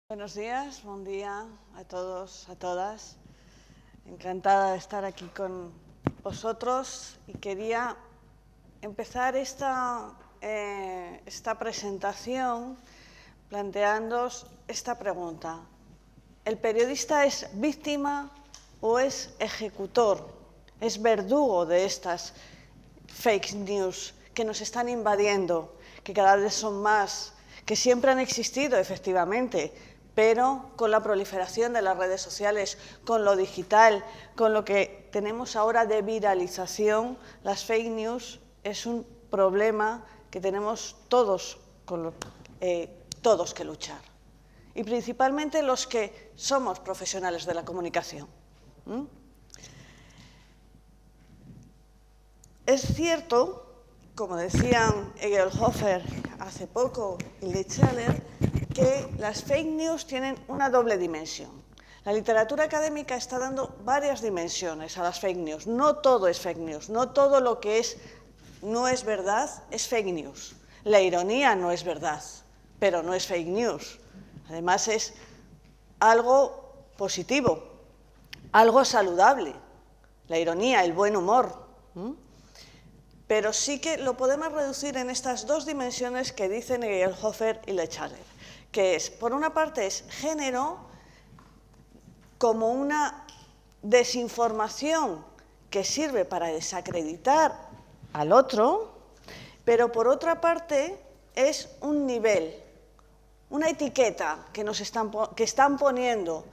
Buenos días, buen día a todos, a todas. Encantada de estar aquí con vosotros y quería empezar esta presentación planteándoos esta pregunta. ¿El periodista es víctima o es ejecutor? ¿Es verdugo de estas fake news que nos están invadiendo, que cada vez son más, que siempre han existido efectivamente, pero con la proliferación de las redes sociales, con lo digital, con lo que tenemos ahora de viralización, las fake news es un problema que tenemos todos que luchar. Y principalmente los que somos profesionales de la comunicación. Es cierto, como decían Egelhofer hace poco y Leitzeler, que las fake news tienen una doble dimensión. La literatura académica está dando varias dimensiones a las fake news. No todo es fake news, no todo lo que no es verdad es fake news. La ironía no es verdad, pero no es fake news. Además es algo positivo, algo saludable. La ironía, el buen humor. Pero sí que lo podemos reducir en estas dos dimensiones que dicen Egelhofer y Leitzeler, que es, por una parte, es género como una desinformación que sirve para desacreditar al otro, pero por otra parte es un nivel, una etiqueta que están poniendo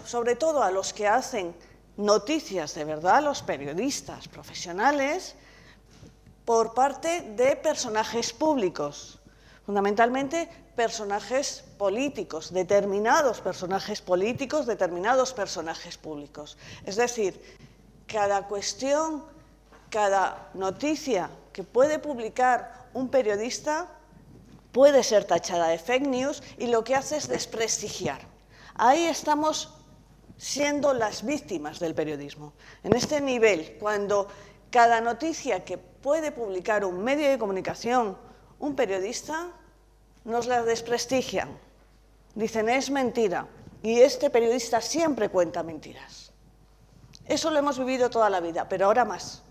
sobre todo a los que hacen noticias de verdad, los periodistas profesionales, por parte de personajes públicos, fundamentalmente personajes políticos, determinados personajes políticos, determinados personajes públicos. Es decir, cada cuestión, cada noticia que puede publicar un periodista puede ser tachada de fake news y lo que hace es desprestigiar. Ahí estamos siendo las víctimas del periodismo. En este nivel, cuando cada noticia que puede publicar un medio de comunicación, un periodista, nos la desprestigian. Dicen, es mentira. Y este periodista siempre cuenta mentiras. Eso lo hemos vivido toda la vida, pero ahora más.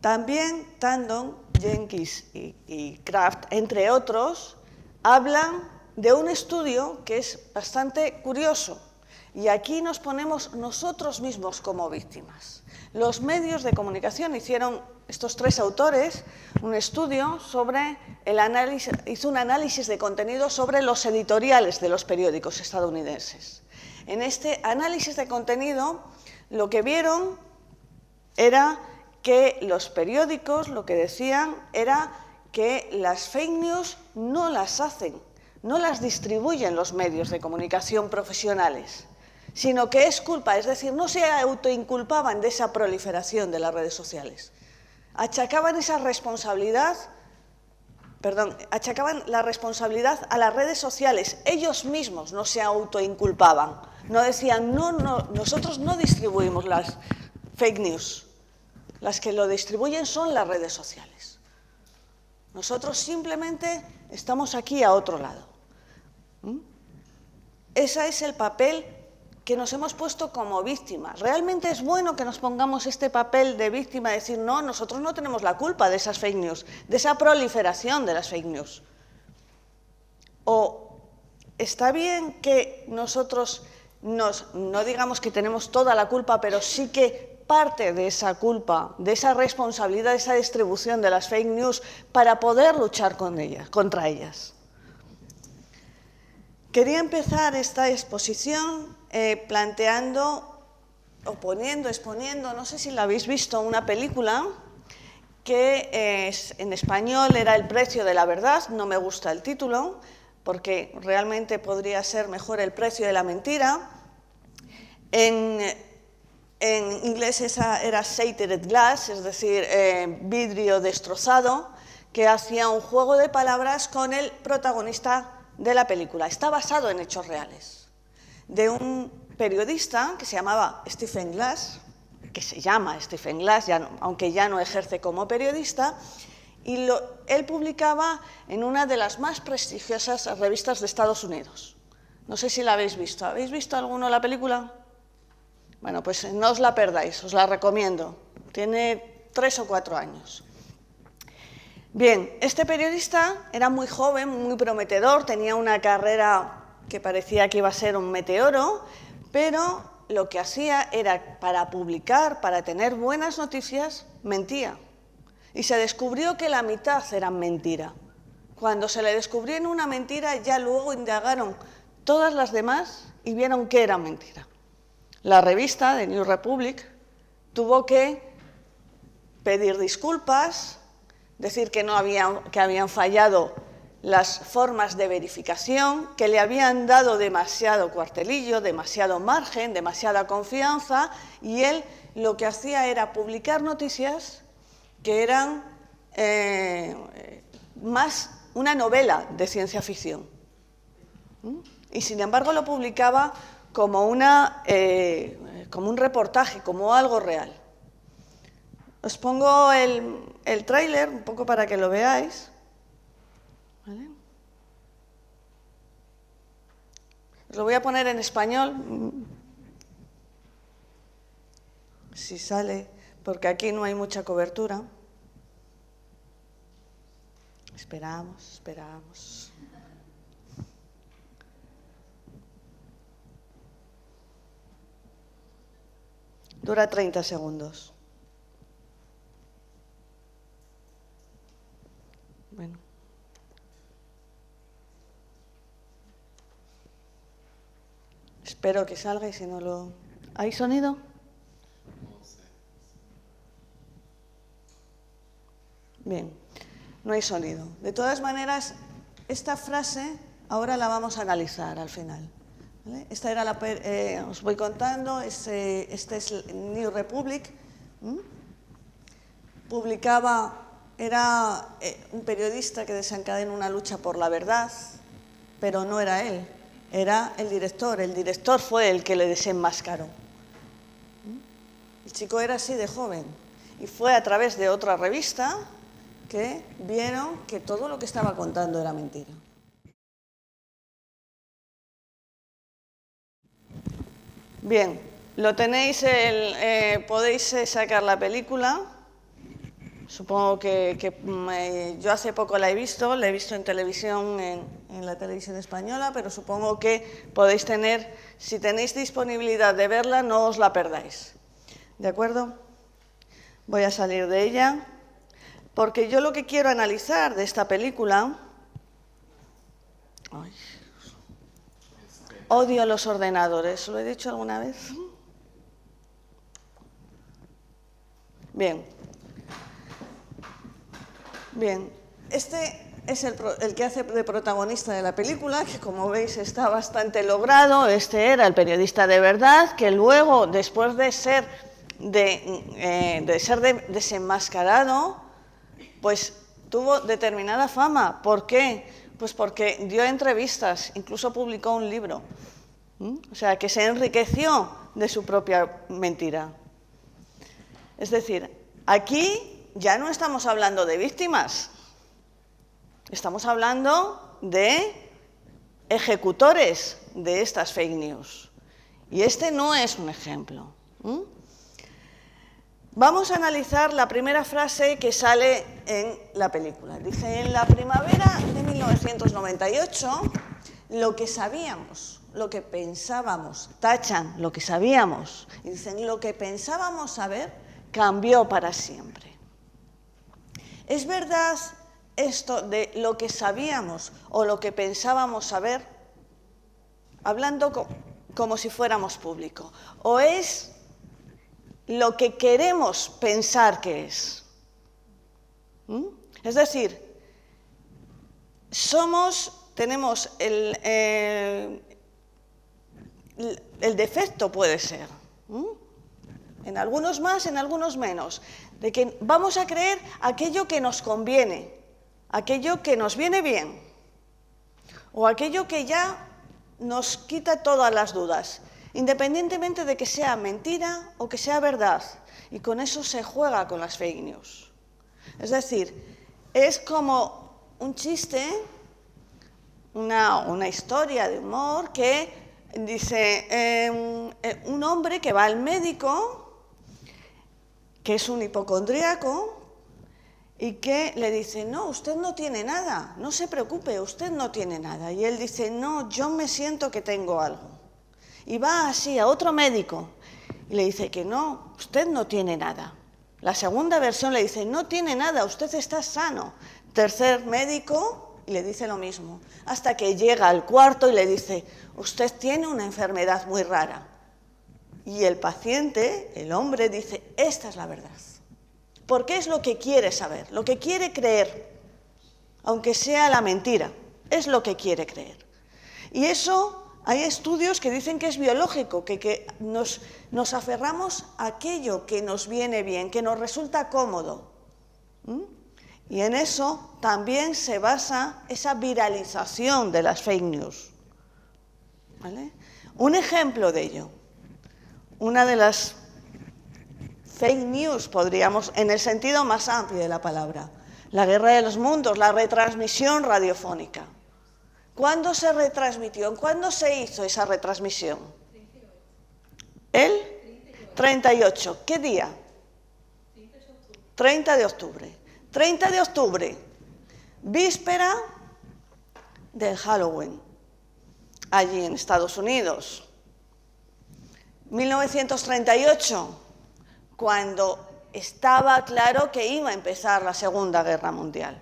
También Tandon, Jenkins y Kraft, entre otros, hablan de un estudio que es bastante curioso. Y aquí nos ponemos nosotros mismos como víctimas. Los medios de comunicación hicieron, estos tres autores, un estudio sobre hizo un análisis de contenido sobre los editoriales de los periódicos estadounidenses. En este análisis de contenido, lo que vieron era que los periódicos, lo que decían era que las fake news no las hacen, no las distribuyen los medios de comunicación profesionales, sino que es culpa, es decir, no se autoinculpaban de esa proliferación de las redes sociales. Achacaban la responsabilidad a las redes sociales. Ellos mismos no se autoinculpaban. No decían, nosotros no distribuimos las fake news. Las que lo distribuyen son las redes sociales. Nosotros simplemente estamos aquí a otro lado. Ese es el papel que nos hemos puesto como víctimas. Realmente es bueno que nos pongamos este papel de víctima, decir, no, nosotros no tenemos la culpa de esas fake news, de esa proliferación de las fake news. O está bien que nosotros no digamos que tenemos toda la culpa, pero sí que parte de esa culpa, de esa responsabilidad, de esa distribución de las fake news para poder luchar contra ellas. Quería empezar esta exposición exponiendo, no sé si la habéis visto, una película que en español era El precio de la verdad. No me gusta el título porque realmente podría ser mejor El precio de la mentira. En inglés esa era Shattered Glass, es decir, vidrio destrozado, que hacía un juego de palabras con el protagonista de la película. Está basado en hechos reales, de un periodista que se llamaba Stephen Glass, que se llama Stephen Glass, aunque ya no ejerce como periodista, y él publicaba en una de las más prestigiosas revistas de Estados Unidos. No sé si la habéis visto. ¿Habéis visto alguno la película? Bueno, pues no os la perdáis, os la recomiendo. Tiene 3 o 4 años. Bien, este periodista era muy joven, muy prometedor, tenía una carrera que parecía que iba a ser un meteoro, pero lo que hacía era, para publicar, para tener buenas noticias, mentía. Y se descubrió que la mitad eran mentira. Cuando se le descubrió en una mentira, ya luego indagaron todas las demás y vieron que era mentira. La revista, The New Republic, tuvo que pedir disculpas, decir que habían fallado las formas de verificación, que le habían dado demasiado cuartelillo, demasiado margen, demasiada confianza, y él lo que hacía era publicar noticias que eran más una novela de ciencia ficción. Y sin embargo lo publicaba como un reportaje, como algo real. Os pongo el tráiler un poco para que lo veáis. ¿Vale? Os lo voy a poner en español, si sale, porque aquí no hay mucha cobertura. Esperamos. Dura 30 segundos. Bueno. Espero que salga y si no lo... ¿Hay sonido? No sé. Bien, no hay sonido. De todas maneras, esta frase ahora la vamos a analizar al final. ¿Vale? Esta era os voy contando, este es New Republic. Era un periodista que desencadena una lucha por la verdad, pero no era él, era el director. El director fue el que le desenmascaró. El chico era así de joven y fue a través de otra revista que vieron que todo lo que estaba contando era mentira. Bien, lo tenéis, podéis sacar la película. Supongo que yo hace poco la he visto en televisión, en la televisión española, pero supongo que podéis tener, si tenéis disponibilidad de verla, no os la perdáis. ¿De acuerdo? Voy a salir de ella, porque yo lo que quiero analizar de esta película... Ay, odio los ordenadores, ¿lo he dicho alguna vez? Bien. Este es el que hace de protagonista de la película, que como veis está bastante logrado. Este era el periodista de verdad, que luego, después de ser desenmascarado, pues tuvo determinada fama. ¿Por qué? Pues porque dio entrevistas, incluso publicó un libro. O sea, que se enriqueció de su propia mentira. Es decir, aquí ya no estamos hablando de víctimas, estamos hablando de ejecutores de estas fake news. Y este no es un ejemplo. Vamos a analizar la primera frase que sale en la película. Dice: en la primavera de 1998, lo que sabíamos, lo que pensábamos, tachan lo que sabíamos, y dicen lo que pensábamos saber cambió para siempre. ¿Es verdad esto de lo que sabíamos o lo que pensábamos saber? Hablando como si fuéramos público. ¿O es lo que queremos pensar que es? Es decir, tenemos el defecto, puede ser, en algunos más, en algunos menos, de que vamos a creer aquello que nos conviene, aquello que nos viene bien, o aquello que ya nos quita todas las dudas, independientemente de que sea mentira o que sea verdad, y con eso se juega con las fake news. Es decir, es como un chiste, una historia de humor que dice un hombre que va al médico, que es un hipocondríaco, y que le dice, no, usted no tiene nada, no se preocupe, usted no tiene nada. Y él dice, no, yo me siento que tengo algo. Y va así a otro médico y le dice que no, usted no tiene nada. La segunda versión le dice, no tiene nada, usted está sano. Tercer médico y le dice lo mismo, hasta que llega al cuarto y le dice, usted tiene una enfermedad muy rara. Y el paciente, el hombre, dice, esta es la verdad. Porque es lo que quiere saber, lo que quiere creer, aunque sea la mentira, es lo que quiere creer. Y eso, hay estudios que dicen que es biológico, que nos aferramos a aquello que nos viene bien, que nos resulta cómodo. Y en eso también se basa esa viralización de las fake news. ¿Vale? Un ejemplo de ello, una de las fake news, podríamos, en el sentido más amplio de la palabra, la guerra de los mundos, la retransmisión radiofónica. ¿Cuándo se retransmitió? ¿Cuándo se hizo esa retransmisión? ¿El? 38. ¿Qué día? 30 de octubre. 30 de octubre, víspera del Halloween, allí en Estados Unidos. 1938, cuando estaba claro que iba a empezar la Segunda Guerra Mundial.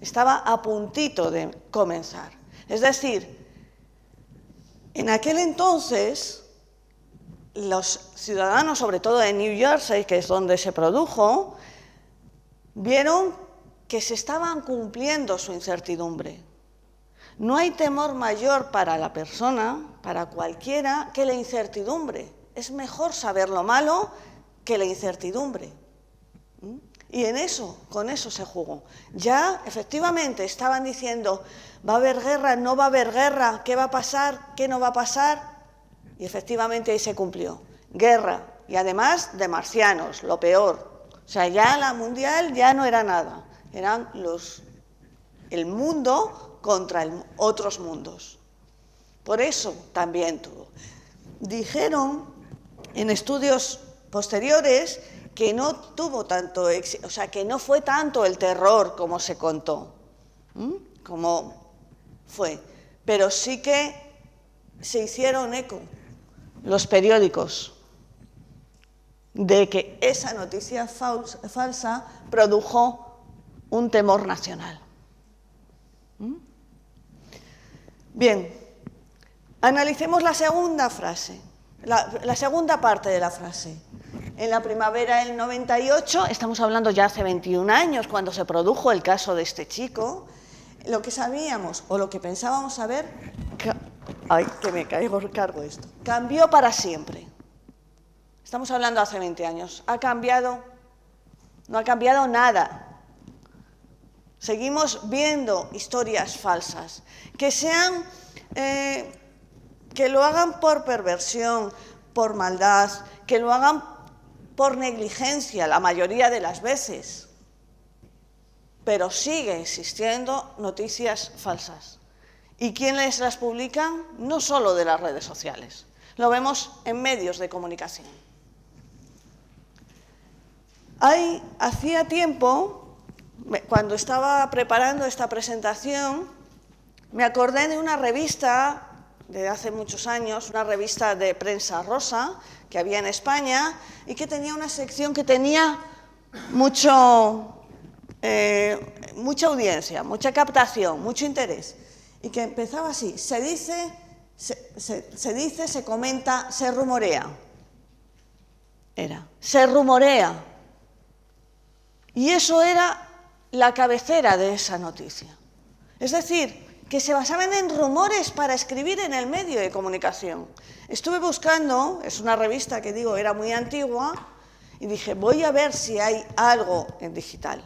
Estaba a puntito de comenzar. Es decir, en aquel entonces, los ciudadanos, sobre todo de New Jersey, que es donde se produjo, vieron que se estaban cumpliendo su incertidumbre. No hay temor mayor para la persona, para cualquiera, que la incertidumbre. Es mejor saber lo malo que la incertidumbre. Y con eso se jugó. Ya, efectivamente, estaban diciendo, ¿va a haber guerra? ¿No va a haber guerra? ¿Qué va a pasar? ¿Qué no va a pasar? Y efectivamente ahí se cumplió. Guerra, y además de marcianos, lo peor. O sea, ya la mundial ya no era nada. Eran el mundo contra otros mundos. Por eso también tuvo. Dijeron en estudios posteriores que no tuvo tanto éxito, o sea, que no fue tanto el terror como se contó, como fue. Pero sí que se hicieron eco los periódicos de que esa noticia falsa produjo un temor nacional. Bien, analicemos la segunda frase, la segunda parte de la frase. En la primavera del 98, estamos hablando ya hace 21 años, cuando se produjo el caso de este chico, lo que sabíamos o lo que pensábamos saber, ay, que me cargo esto, cambió para siempre. Estamos hablando hace 20 años. ¿Ha cambiado? No ha cambiado nada. Seguimos viendo historias falsas, que lo hagan por perversión, por maldad, que lo hagan por negligencia la mayoría de las veces, pero sigue existiendo noticias falsas. ¿Y quiénes las publican? No solo de las redes sociales, lo vemos en medios de comunicación. Hacía tiempo, cuando estaba preparando esta presentación, me acordé de una revista de hace muchos años, una revista de prensa rosa que había en España y que tenía una sección que tenía mucha audiencia, mucha captación, mucho interés, y que empezaba así: se dice, se comenta, se rumorea. Se rumorea. Y eso era la cabecera de esa noticia. Es decir, que se basaban en rumores para escribir en el medio de comunicación. Estuve buscando, es una revista que digo era muy antigua, y dije, voy a ver si hay algo en digital.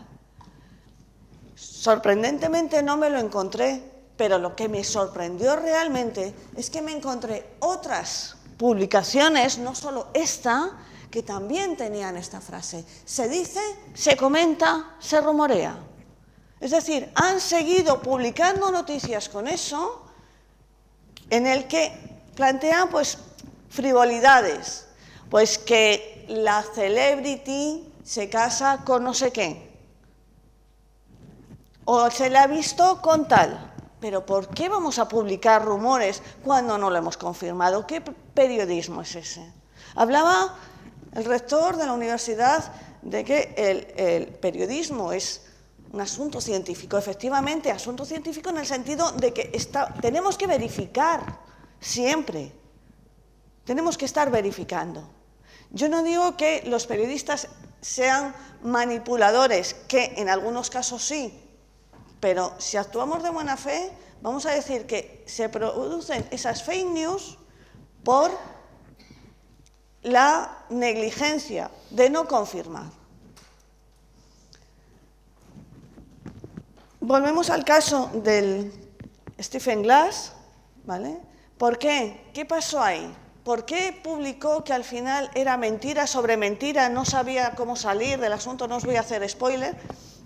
Sorprendentemente no me lo encontré, pero lo que me sorprendió realmente es que me encontré otras publicaciones, no solo esta, que también tenían esta frase: se dice, se comenta, se rumorea. Es decir, han seguido publicando noticias con eso, en el que plantean pues frivolidades, pues que la celebrity se casa con no sé qué, o se le ha visto con tal. Pero ¿por qué vamos a publicar rumores cuando no lo hemos confirmado? ¿Qué periodismo es ese? Hablaba el rector de la universidad de que el periodismo es un asunto científico. Efectivamente, asunto científico en el sentido de que tenemos que verificar siempre. Tenemos que estar verificando. Yo no digo que los periodistas sean manipuladores, que en algunos casos sí, pero si actuamos de buena fe, vamos a decir que se producen esas fake news por la negligencia de no confirmar. Volvemos al caso del Stephen Glass, ¿vale? ¿Por qué? ¿Qué pasó ahí? ¿Por qué publicó que al final era mentira sobre mentira? No sabía cómo salir del asunto, no os voy a hacer spoiler.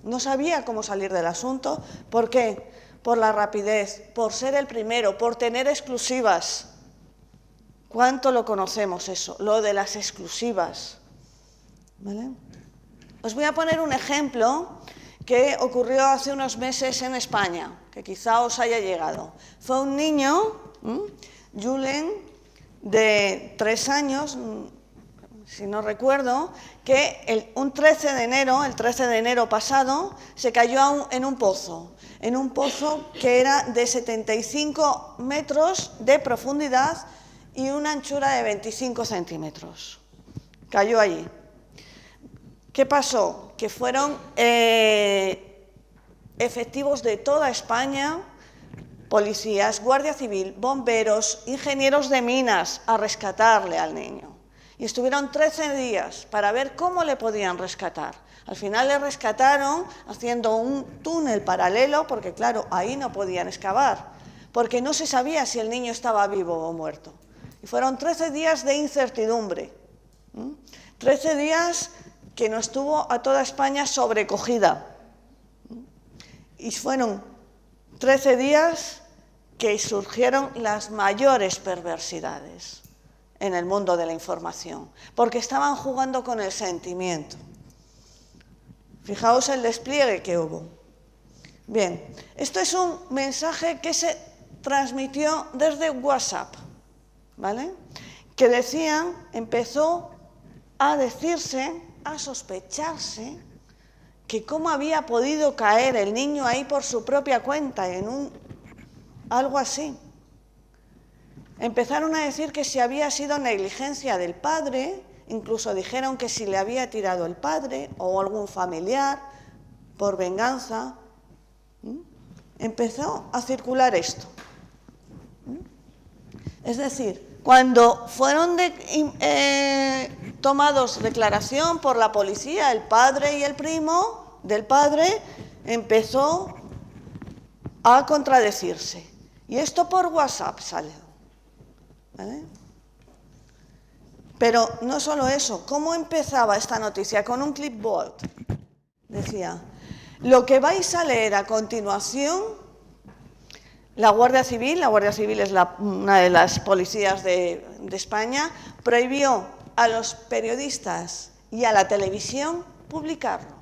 No sabía cómo salir del asunto. ¿Por qué? Por la rapidez, por ser el primero, por tener exclusivas. ¿Cuánto lo conocemos eso? Lo de las exclusivas. ¿Vale? Os voy a poner un ejemplo que ocurrió hace unos meses en España, que quizá os haya llegado. Fue un niño, Julen, de 3 años, si no recuerdo, que un 13 de enero pasado, se cayó en un pozo que era de 75 metros de profundidad y una anchura de 25 centímetros. Cayó allí. ¿Qué pasó? Que fueron efectivos de toda España, policías, Guardia Civil, bomberos, ingenieros de minas, a rescatarle al niño. Y estuvieron 13 días para ver cómo le podían rescatar. Al final le rescataron haciendo un túnel paralelo, porque claro, ahí no podían excavar, porque no se sabía si el niño estaba vivo o muerto. Y fueron 13 días de incertidumbre. 13 días que nos tuvo a toda España sobrecogida. Y fueron 13 días que surgieron las mayores perversidades en el mundo de la información, porque estaban jugando con el sentimiento. Fijaos el despliegue que hubo. Bien, esto es un mensaje que se transmitió desde WhatsApp, ¿vale? Que empezó a decirse, a sospecharse, que cómo había podido caer el niño ahí por su propia cuenta, algo así. Empezaron a decir que si había sido negligencia del padre, incluso dijeron que si le había tirado el padre o algún familiar por venganza. Empezó a circular esto. Es decir, cuando fueron tomados declaración por la policía, el padre y el primo del padre, empezó a contradecirse. Y esto por WhatsApp salió. ¿Vale? Pero no solo eso, ¿cómo empezaba esta noticia? Con un clipboard. Decía, lo que vais a leer a continuación, la Guardia Civil es una de las policías de España, prohibió a los periodistas y a la televisión publicarlo.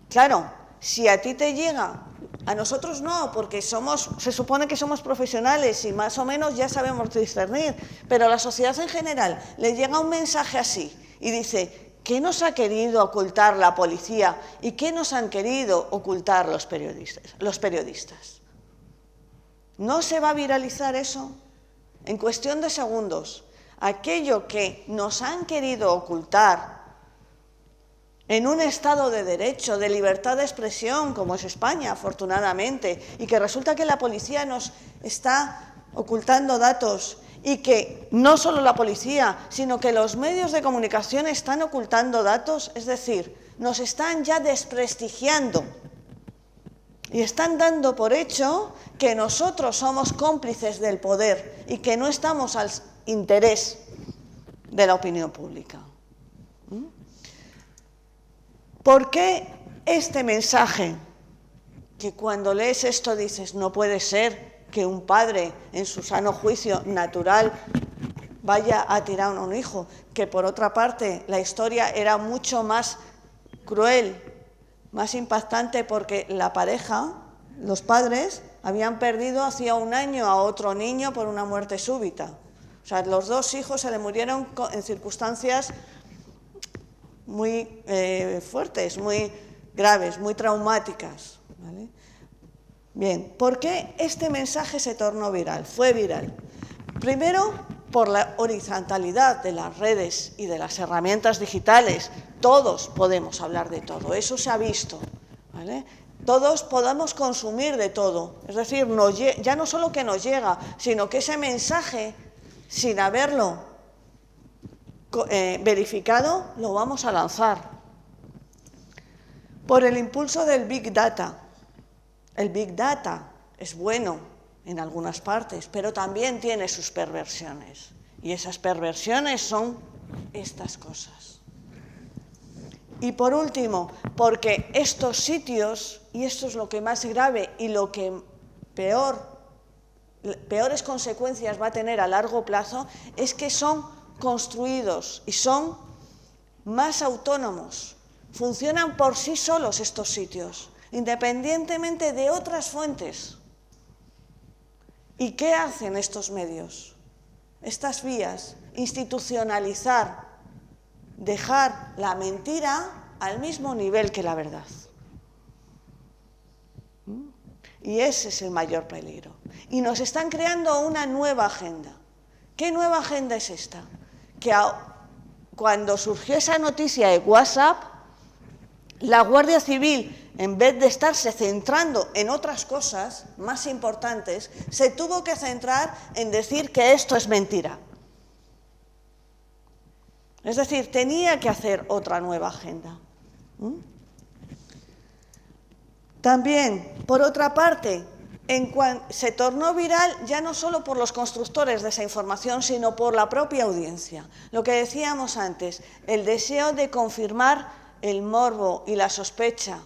Claro, si a ti te llega, a nosotros no, porque se supone que somos profesionales y más o menos ya sabemos discernir, pero a la sociedad en general le llega un mensaje así y dice, ¿qué nos ha querido ocultar la policía y qué nos han querido ocultar los periodistas? ¿No se va a viralizar eso? En cuestión de segundos, aquello que nos han querido ocultar en un Estado de derecho, de libertad de expresión, como es España, afortunadamente, y que resulta que la policía nos está ocultando datos y que no solo la policía, sino que los medios de comunicación están ocultando datos, es decir, nos están ya desprestigiando y están dando por hecho que nosotros somos cómplices del poder y que no estamos al interés de la opinión pública. ¿Por qué este mensaje, que cuando lees esto dices, no puede ser que un padre en su sano juicio natural vaya a tirar a un hijo, que por otra parte la historia era mucho más cruel, más impactante, porque la pareja, los padres, habían perdido hacía un año a otro niño por una muerte súbita. O sea, los dos hijos se le murieron en circunstancias muy fuertes, muy graves, muy traumáticas, ¿vale? Bien, ¿por qué este mensaje se tornó viral? Fue viral. Primero, por la horizontalidad de las redes y de las herramientas digitales. Todos podemos hablar de todo, eso se ha visto, ¿vale? Todos podemos consumir de todo. Es decir, ya no solo que nos llega, sino que ese mensaje, sin haberlo verificado, lo vamos a lanzar. Por el impulso del Big Data. El Big Data es bueno en algunas partes, pero también tiene sus perversiones. Y esas perversiones son estas cosas. Y por último, porque estos sitios, y esto es lo que más grave y lo que peores consecuencias va a tener a largo plazo, es que son construidos y son más autónomos. Funcionan por sí solos estos sitios, independientemente de otras fuentes. ¿Y qué hacen estos medios? Estas vías, institucionalizar, dejar la mentira al mismo nivel que la verdad. Y ese es el mayor peligro. Y nos están creando una nueva agenda. ¿Qué nueva agenda es esta? Que cuando surgió esa noticia de WhatsApp, la Guardia Civil, en vez de estarse centrando en otras cosas más importantes, se tuvo que centrar en decir que esto es mentira. Es decir, tenía que hacer otra nueva agenda. También, por otra parte, se tornó viral ya no solo por los constructores de esa información, sino por la propia audiencia. Lo que decíamos antes, el deseo de confirmar el morbo y la sospecha,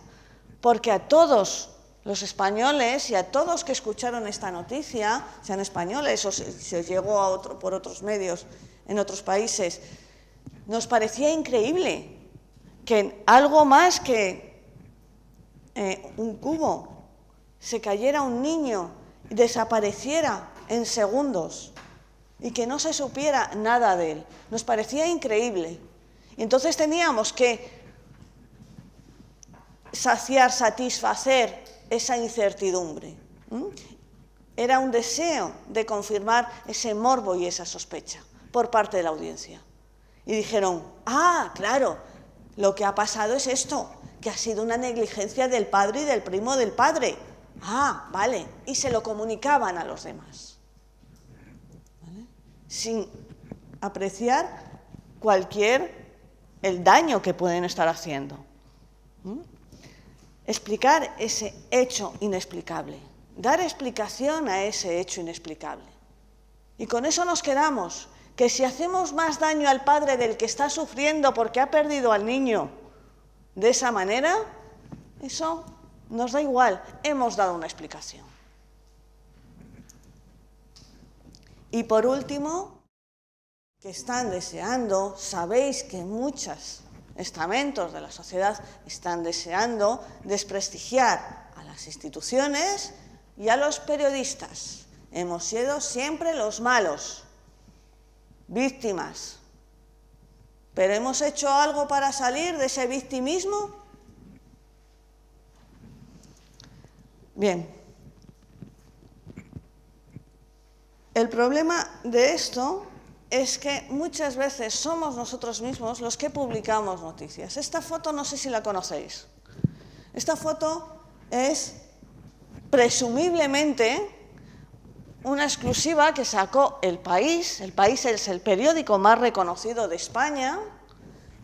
porque a todos los españoles y a todos que escucharon esta noticia, sean españoles o se llegó por otros medios en otros países, nos parecía increíble que algo más que un cubo se cayera un niño y desapareciera en segundos y que no se supiera nada de él. Nos parecía increíble. Y entonces teníamos que satisfacer esa incertidumbre. Era un deseo de confirmar ese morbo y esa sospecha por parte de la audiencia. Y dijeron, claro, lo que ha pasado es esto, que ha sido una negligencia del padre y del primo del padre. Vale. Y se lo comunicaban a los demás, ¿vale? Sin apreciar el daño que pueden estar haciendo. Explicar ese hecho inexplicable, dar explicación a ese hecho inexplicable. Y con eso nos quedamos, que si hacemos más daño al padre del que está sufriendo porque ha perdido al niño de esa manera, eso nos da igual, hemos dado una explicación. Y por último, que están deseando, sabéis que muchos estamentos de la sociedad están deseando desprestigiar a las instituciones y a los periodistas. Hemos sido siempre los malos, víctimas. ¿Pero hemos hecho algo para salir de ese victimismo? Bien. El problema de esto es que muchas veces somos nosotros mismos los que publicamos noticias. Esta foto no sé si la conocéis. Esta foto es presumiblemente una exclusiva que sacó El País. El País es el periódico más reconocido de España,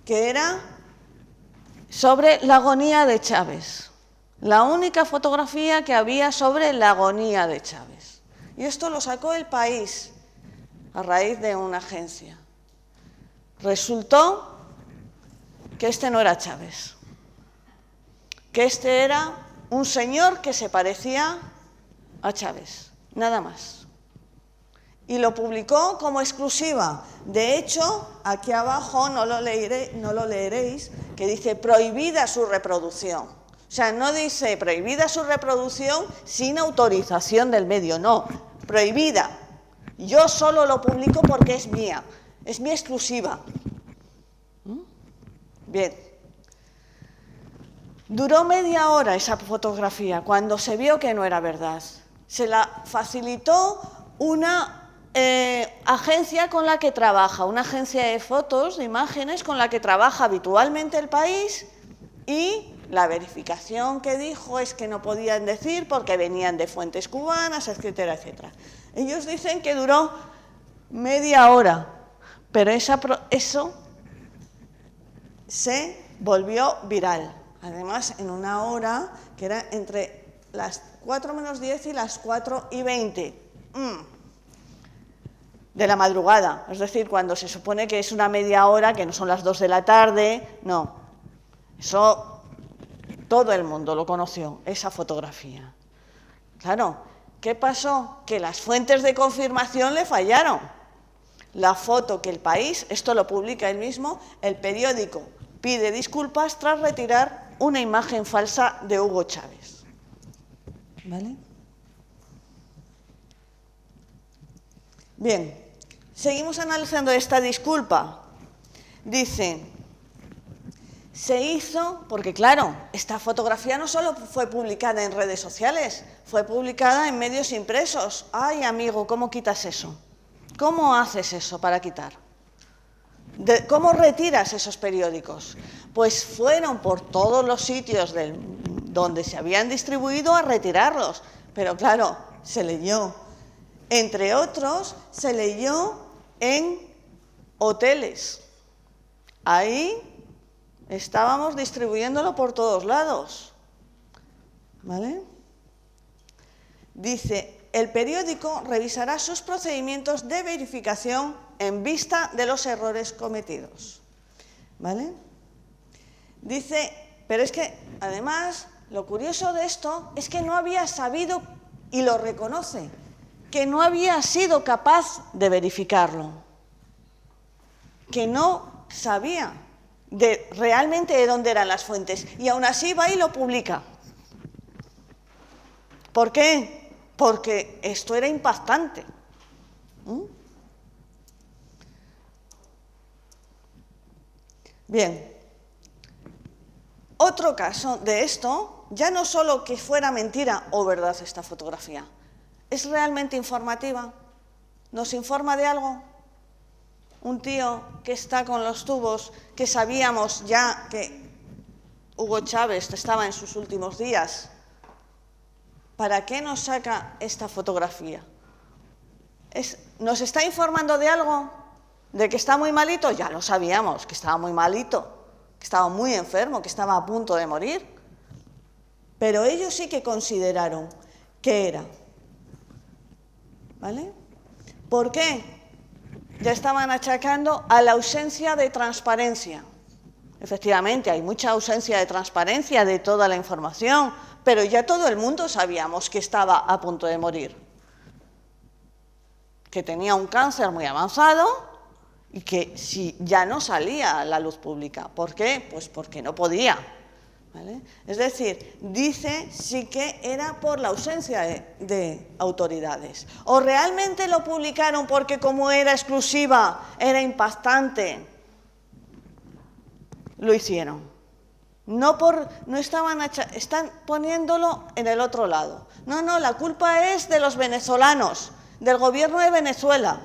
que era sobre la agonía de Chávez. La única fotografía que había sobre la agonía de Chávez. Y esto lo sacó El País a raíz de una agencia. Resultó que este no era Chávez. que este era un señor que se parecía a Chávez, nada más. Y lo publicó como exclusiva. De hecho, aquí abajo, no lo leeréis, que dice prohibida su reproducción. O sea, no dice prohibida su reproducción sin autorización del medio, no, prohibida. Yo solo lo publico porque es mía, es mi exclusiva. Bien. Duró media hora esa fotografía cuando se vio que no era verdad. Se la facilitó una agencia con la que trabaja, una agencia de fotos, de imágenes con la que trabaja habitualmente El País, y la verificación que dijo es que no podían decir porque venían de fuentes cubanas, etcétera, etcétera. Ellos dicen que duró media hora, pero eso se volvió viral. Además, en una hora que era entre las 4 menos 10 y las 4:20 de la madrugada. Es decir, cuando se supone que es una media hora, que no son las 2 de la tarde, no. Eso todo el mundo lo conoció, esa fotografía. Claro, ¿qué pasó? Que las fuentes de confirmación le fallaron. La foto que El País, esto lo publica él mismo, el periódico pide disculpas tras retirar una imagen falsa de Hugo Chávez. ¿Vale? Bien, seguimos analizando esta disculpa. Dicen, se hizo, porque claro, esta fotografía no solo fue publicada en redes sociales, fue publicada en medios impresos. Ay, amigo, ¿cómo quitas eso? ¿Cómo haces eso para quitar? ¿Cómo retiras esos periódicos? Pues fueron por todos los sitios donde se habían distribuido a retirarlos. Pero claro, se leyó. Entre otros, se leyó en hoteles. Ahí estábamos distribuyéndolo por todos lados. ¿Vale? Dice, el periódico revisará sus procedimientos de verificación en vista de los errores cometidos. ¿Vale? Dice, pero es que, además, lo curioso de esto es que no había sabido, y lo reconoce, que no había sido capaz de verificarlo, que no sabía realmente de dónde eran las fuentes, y aún así va y lo publica. ¿Por qué? Porque esto era impactante. Bien. Otro caso de esto, ya no solo que fuera mentira o verdad esta fotografía, ¿es realmente informativa? ¿Nos informa de algo? Un tío que está con los tubos, que sabíamos ya que Hugo Chávez estaba en sus últimos días, ¿para qué nos saca esta fotografía? ¿Nos está informando de algo? ¿De que está muy malito? Ya lo sabíamos, que estaba muy malito, que estaba muy enfermo, que estaba a punto de morir. Pero ellos sí que consideraron que era. ¿Vale? ¿Por qué? Ya estaban achacando a la ausencia de transparencia. Efectivamente, hay mucha ausencia de transparencia de toda la información, pero ya todo el mundo sabíamos que estaba a punto de morir, que tenía un cáncer muy avanzado y que si ya no salía a la luz pública. ¿Por qué? Pues porque no podía. ¿Vale? Es decir, dice sí que era por la ausencia de autoridades. O realmente lo publicaron porque como era exclusiva, era impactante, lo hicieron. Están poniéndolo en el otro lado. No, la culpa es de los venezolanos, del gobierno de Venezuela.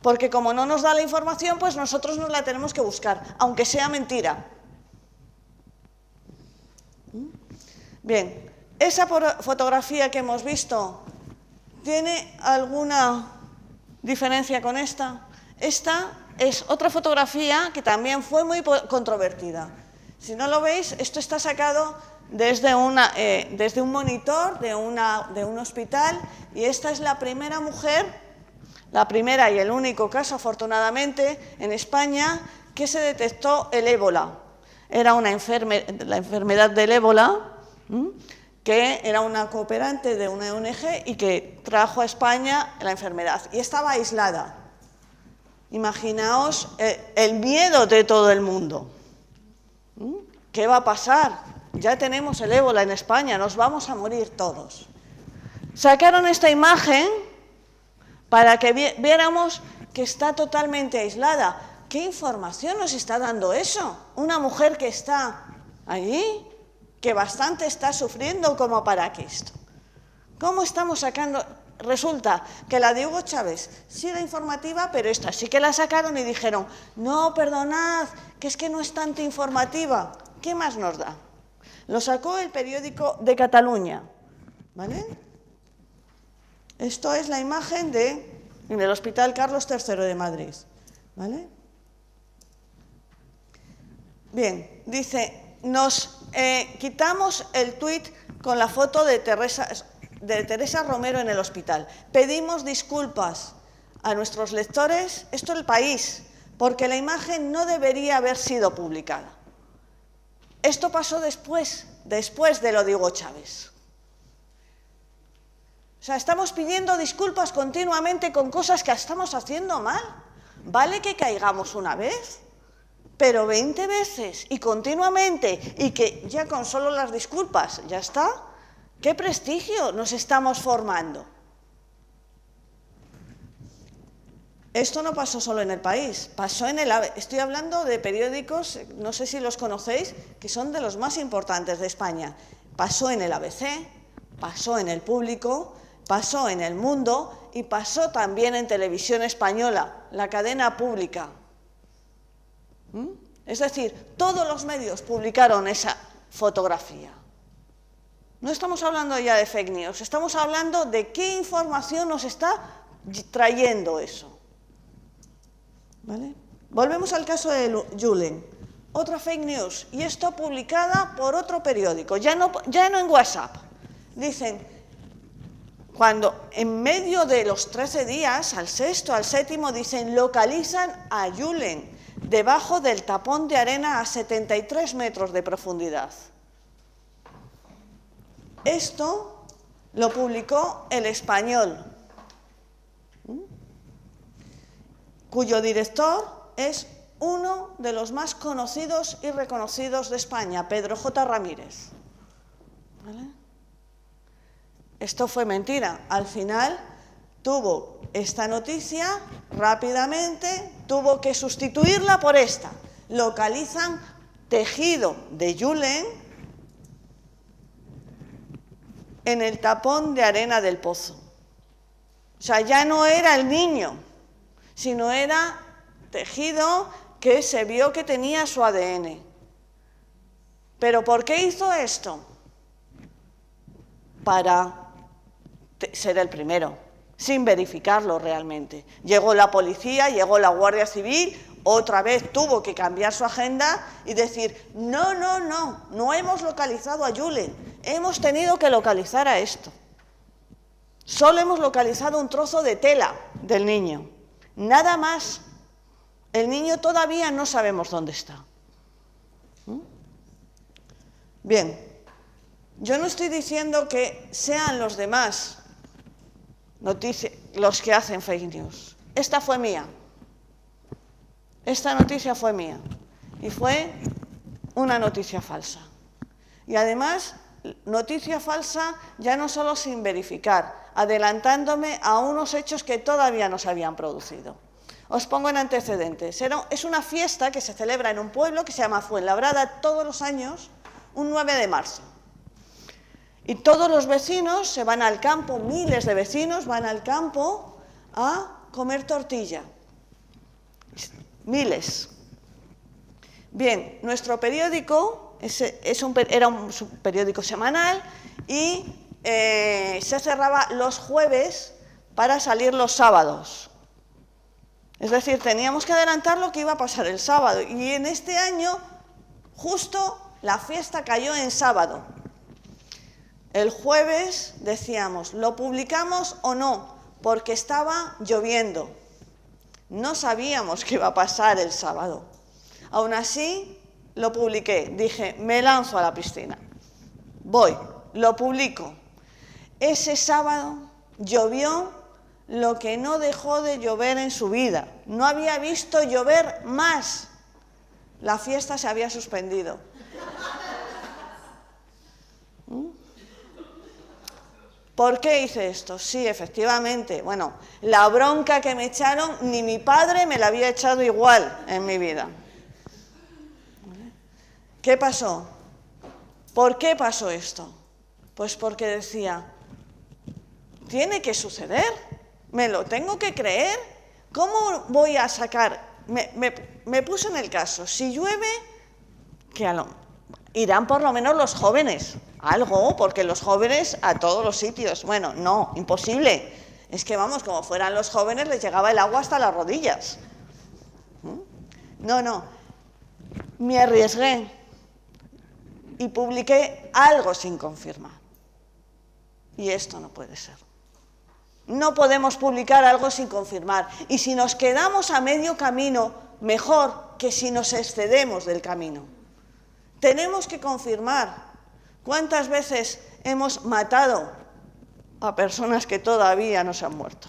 Porque como no nos da la información, pues nosotros nos la tenemos que buscar, aunque sea mentira. Bien, esa fotografía que hemos visto, ¿tiene alguna diferencia con esta? Esta es otra fotografía que también fue muy controvertida. Si no lo veis, esto está sacado desde un monitor de un hospital, y esta es la primera mujer, la primera y el único caso, afortunadamente, en España, que se detectó el ébola. Era la enfermedad del ébola, que era una cooperante de una ONG y que trajo a España la enfermedad. Y estaba aislada. Imaginaos el miedo de todo el mundo. ¿Qué va a pasar? Ya tenemos el ébola en España, nos vamos a morir todos. Sacaron esta imagen para que viéramos que está totalmente aislada. ¿Qué información nos está dando eso? Una mujer que está allí, que bastante está sufriendo como para que esto. ¿Cómo estamos sacando? Resulta que la de Hugo Chávez sí era informativa, pero esta sí que la sacaron y dijeron, no, perdonad, que es que no es tanto informativa. ¿Qué más nos da? Lo sacó el periódico de Cataluña, ¿vale? Esto es la imagen en el Hospital Carlos III de Madrid, ¿vale? Bien, dice, nos quitamos el tuit con la foto de Teresa Romero en el hospital. Pedimos disculpas a nuestros lectores, esto es El País, porque la imagen no debería haber sido publicada. Esto pasó después de lo de Hugo Chávez. O sea, estamos pidiendo disculpas continuamente con cosas que estamos haciendo mal. Vale que caigamos una vez, pero 20 veces y continuamente, y que ya con solo las disculpas ya está. ¿Qué prestigio nos estamos formando? Esto no pasó solo en El País, pasó en el ABC. Estoy hablando de periódicos, no sé si los conocéis, que son de los más importantes de España. Pasó en el ABC, pasó en El Público, pasó en El Mundo y pasó también en Televisión Española, la cadena pública. Es decir, todos los medios publicaron esa fotografía. No estamos hablando ya de fake news, estamos hablando de qué información nos está trayendo eso. ¿Vale? Volvemos al caso de Julen. Otra fake news, y esto publicada por otro periódico, ya no en WhatsApp. Dicen, cuando en medio de los 13 días, al sexto, al séptimo, dicen, localizan a Julen debajo del tapón de arena a 73 metros de profundidad. Esto lo publicó El Español, cuyo director es uno de los más conocidos y reconocidos de España, Pedro J. Ramírez. ¿Vale? Esto fue mentira. Al final tuvo esta noticia, rápidamente tuvo que sustituirla por esta. Localizan tejido de Julen en el tapón de arena del pozo. O sea, ya no era el niño, sino era tejido que se vio que tenía su ADN. ¿Pero por qué hizo esto? Para ser el primero, sin verificarlo realmente. Llegó la policía, llegó la Guardia Civil, otra vez tuvo que cambiar su agenda y decir, no hemos localizado a Julen, hemos tenido que localizar a esto. Solo hemos localizado un trozo de tela del niño. Nada más. El niño todavía no sabemos dónde está. Bien, yo no estoy diciendo que sean los demás los que hacen fake news. Esta fue mía. Esta noticia fue mía. Y fue una noticia falsa. Y además, noticia falsa ya no solo sin verificar, adelantándome a unos hechos que todavía no se habían producido. Os pongo en antecedentes. Es una fiesta que se celebra en un pueblo que se llama Fuenlabrada todos los años, un 9 de marzo. Y todos los vecinos se van al campo, miles de vecinos van al campo a comer tortilla. Miles. Bien, nuestro periódico era un periódico semanal y se cerraba los jueves para salir los sábados. Es decir, teníamos que adelantar lo que iba a pasar el sábado. Y en este año, justo la fiesta cayó en sábado. El jueves decíamos, ¿lo publicamos o no? Porque estaba lloviendo. No sabíamos qué iba a pasar el sábado. Aún así, lo publiqué. Dije, me lanzo a la piscina. Voy, lo publico. Ese sábado llovió lo que no dejó de llover en su vida. No había visto llover más. La fiesta se había suspendido. ¿Por qué hice esto? Sí, efectivamente. Bueno, la bronca que me echaron, ni mi padre me la había echado igual en mi vida. ¿Qué pasó? ¿Por qué pasó esto? Pues porque decía, tiene que suceder, me lo tengo que creer. ¿Cómo voy a sacar? Me puse en el caso, si llueve, irán por lo menos los jóvenes. Algo, porque los jóvenes a todos los sitios. Bueno, no, imposible. Es que vamos, como fueran los jóvenes, les llegaba el agua hasta las rodillas. No. Me arriesgué y publiqué algo sin confirmar. Y esto no puede ser. No podemos publicar algo sin confirmar. Y si nos quedamos a medio camino, mejor que si nos excedemos del camino. Tenemos que confirmar. ¿Cuántas veces hemos matado a personas que todavía no se han muerto?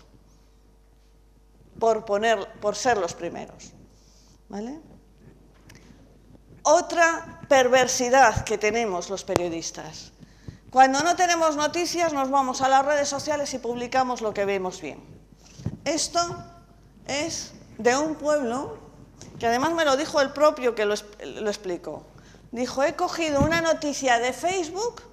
Por ser los primeros. ¿Vale? Otra perversidad que tenemos los periodistas. Cuando no tenemos noticias, nos vamos a las redes sociales y publicamos lo que vemos bien. Esto es de un pueblo que además me lo dijo el propio que lo explicó. Dijo, he cogido una noticia de Facebook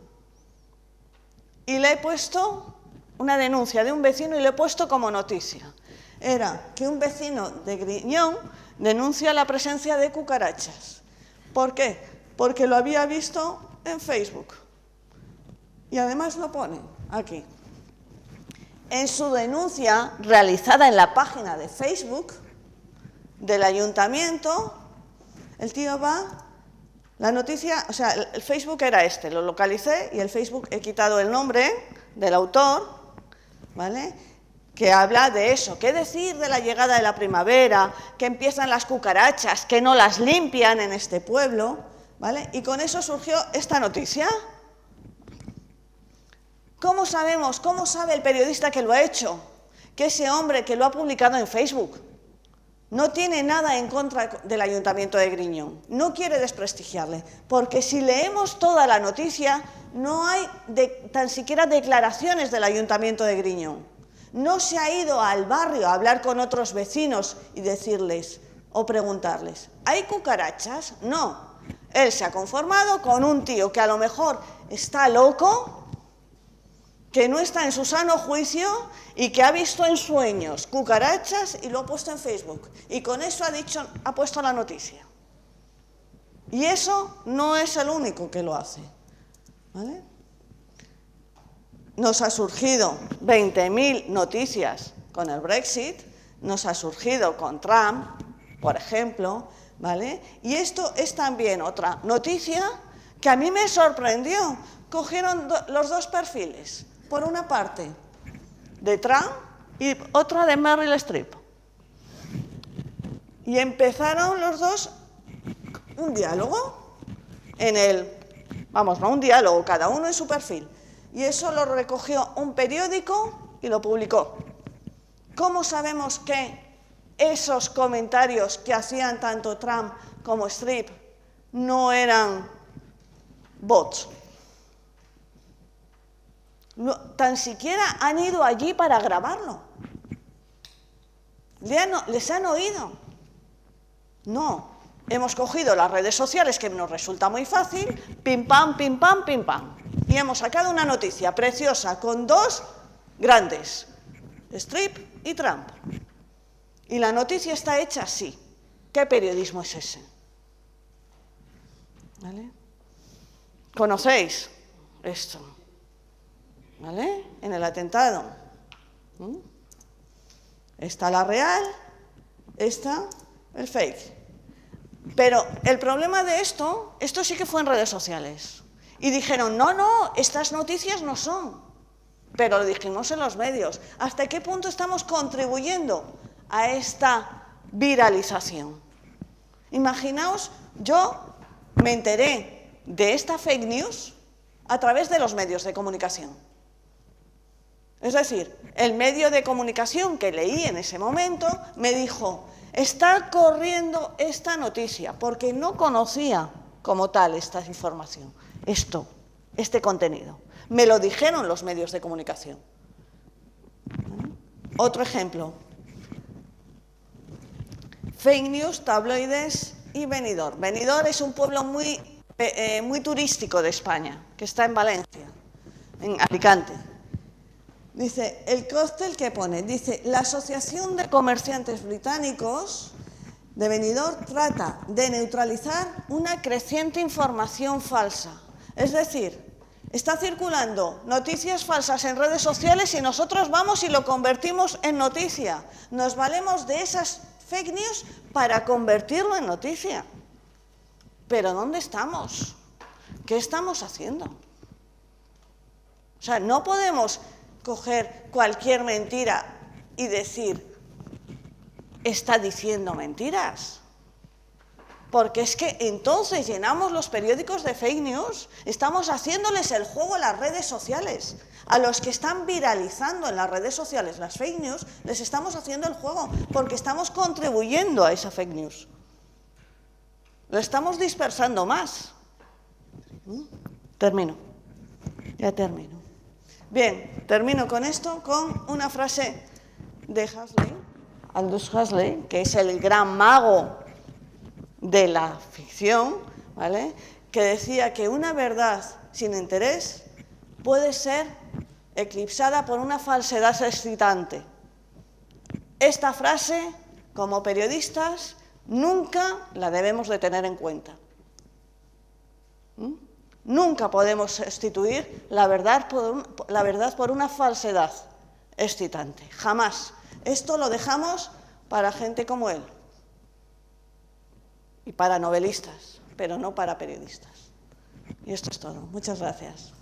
y le he puesto una denuncia de un vecino y le he puesto como noticia. Era que un vecino de Griñón denuncia la presencia de cucarachas. ¿Por qué? Porque lo había visto en Facebook. Y además lo pone aquí. En su denuncia realizada en la página de Facebook del ayuntamiento, el tío va... La noticia, o sea, el Facebook era este, lo localicé y el Facebook he quitado el nombre del autor, ¿vale? Que habla de eso, qué decir de la llegada de la primavera, que empiezan las cucarachas, que no las limpian en este pueblo, ¿vale? Y con eso surgió esta noticia. ¿Cómo sabemos, cómo sabe el periodista que lo ha hecho? Que ese hombre que lo ha publicado en Facebook no tiene nada en contra del Ayuntamiento de Griñón, no quiere desprestigiarle, porque si leemos toda la noticia, no hay tan siquiera declaraciones del Ayuntamiento de Griñón. No se ha ido al barrio a hablar con otros vecinos y decirles o preguntarles, ¿hay cucarachas? No. Él se ha conformado con un tío que a lo mejor está loco, que no está en su sano juicio y que ha visto en sueños cucarachas y lo ha puesto en Facebook. Y con eso ha puesto la noticia. Y eso no es el único que lo hace. ¿Vale? Nos ha surgido 20.000 noticias con el Brexit, nos ha surgido con Trump, por ejemplo, ¿vale? Y esto es también otra noticia que a mí me sorprendió. Cogieron los dos perfiles. Por una parte, de Trump y otra de Meryl Streep. Y empezaron los dos un diálogo no un diálogo, cada uno en su perfil. Y eso lo recogió un periódico y lo publicó. ¿Cómo sabemos que esos comentarios que hacían tanto Trump como Streep no eran bots? Tan siquiera han ido allí para grabarlo. ¿Les han oído? No. Hemos cogido las redes sociales, que nos resulta muy fácil, pim pam, pim pam, pim pam. Y hemos sacado una noticia preciosa con dos grandes, Streep y Trump. Y la noticia está hecha así. ¿Qué periodismo es ese? ¿Vale? ¿Conocéis esto? ¿Vale? En el atentado. Está la real, está el fake. Pero el problema de esto sí que fue en redes sociales. Y dijeron, no, estas noticias no son. Pero lo dijimos en los medios. ¿Hasta qué punto estamos contribuyendo a esta viralización? Imaginaos, yo me enteré de esta fake news a través de los medios de comunicación. Es decir, el medio de comunicación que leí en ese momento me dijo, está corriendo esta noticia, porque no conocía como tal esta información, este contenido. Me lo dijeron los medios de comunicación. Otro ejemplo. Fake news, tabloides y Benidorm. Benidorm es un pueblo muy turístico de España, que está en Valencia, en Alicante. Dice, el cóctel que pone, dice, la Asociación de Comerciantes Británicos de Benidorm trata de neutralizar una creciente información falsa. Es decir, está circulando noticias falsas en redes sociales y nosotros vamos y lo convertimos en noticia. Nos valemos de esas fake news para convertirlo en noticia. ¿Pero dónde estamos? ¿Qué estamos haciendo? O sea, no podemos coger cualquier mentira y decir, está diciendo mentiras. Porque es que entonces llenamos los periódicos de fake news, estamos haciéndoles el juego a las redes sociales. A los que están viralizando en las redes sociales las fake news, les estamos haciendo el juego, porque estamos contribuyendo a esa fake news. Lo estamos dispersando más. Termino. Ya termino. Bien, termino con esto, con una frase de Huxley, Aldous Huxley, que es el gran mago de la ficción, ¿vale?, que decía que una verdad sin interés puede ser eclipsada por una falsedad excitante. Esta frase, como periodistas, nunca la debemos de tener en cuenta. Nunca podemos sustituir la verdad por una falsedad excitante. Jamás. Esto lo dejamos para gente como él. Y para novelistas, pero no para periodistas. Y esto es todo. Muchas gracias.